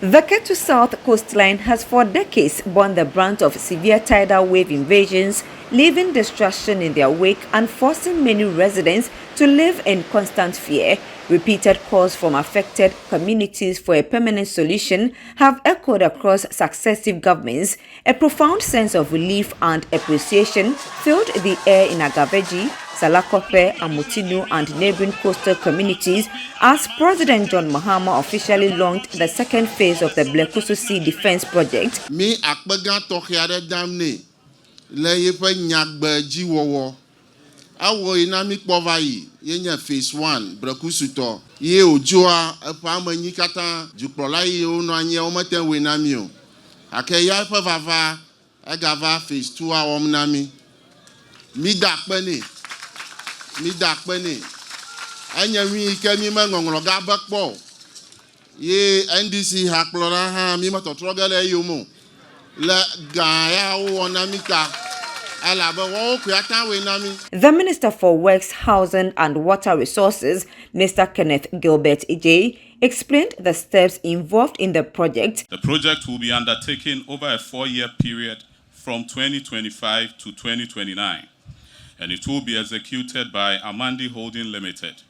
The Ketu South coastline has for decades borne the brunt of severe tidal wave invasions, leaving destruction in their wake and forcing many residents to live in constant fear. Repeated calls from affected communities for a permanent solution have echoed across successive governments. A profound sense of relief and appreciation filled the air in Agaveji, Salakope, Amutinu and neighboring coastal communities as President John Mahama officially launched the second phase of the Blekusu Sea Defense Project. Me akpega tohiare damne le yepe nyagbe jiwowo awo inami kpovayi yenya phase 1 Blekusu to ye ojoa epa amanyi kata jukprola yi ono anye ometen we nami o akeya epa vava egava phase 2 a omnami mi dakpene anya wi ke mi mangongro ga bakpo ye NDC haklora ha mi matotrogale yomo le gaya wonamika alaba wo kuata we nami. The Minister for Works, Housing and Water Resources, Mr. Kenneth Gilbert Ije, explained the steps involved in the project. The project will be undertaken over a 4-year period from 2025 to 2029, and it will be executed by Amandi Holding Limited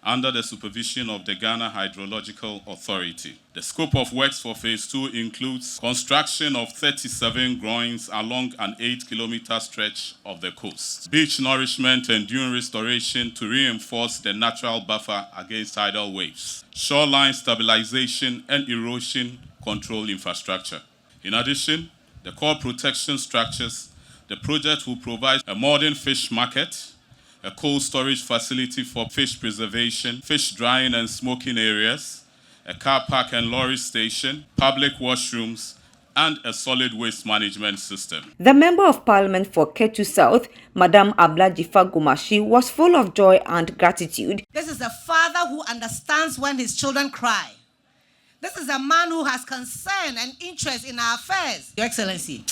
under the supervision of the Ghana Hydrological Authority. The scope of works for Phase 2 includes construction of 37 groins along an 8-kilometer stretch of the coast, beach nourishment and dune restoration to reinforce the natural buffer against tidal waves, shoreline stabilization and erosion control infrastructure. In addition, the core protection structures, the project will provide a modern fish market, a cold storage facility for fish preservation, fish drying and smoking areas, a car park and lorry station, public washrooms, and a solid waste management system. The Member of Parliament for Ketu South, Madam Ablajifa Gumashi, was full of joy and gratitude. This is a father who understands when his children cry. This is a man who has concern and interest in our affairs. Your Excellency,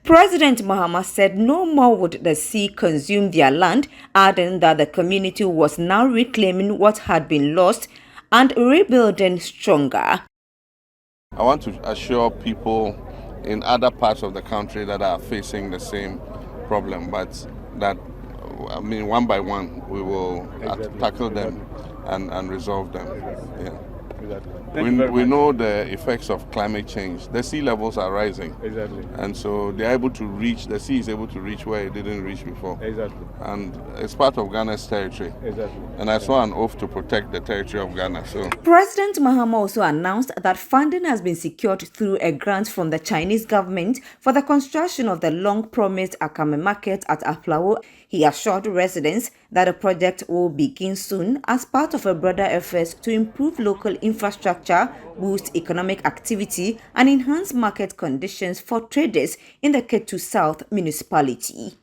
President Mahama said no more would the sea consume their land, adding that the community was now reclaiming what had been lost and rebuilding stronger. I want to assure people in other parts of the country that are facing the same problem, but that, I mean, one by one, we will tackle them and resolve them. Yeah. We know the effects of climate change. The sea levels are rising. Exactly. And so they're able to reach, the sea is able to reach where it didn't reach before. Exactly. And it's part of Ghana's territory. Exactly. And I saw an oath to protect the territory of Ghana. So President Mahama also announced that funding has been secured through a grant from the Chinese government for the construction of the long-promised Akame market at Aflao. He assured residents that the project will begin soon as part of a broader effort to improve local infrastructure, boost economic activity, and enhance market conditions for traders in the Ketu South municipality.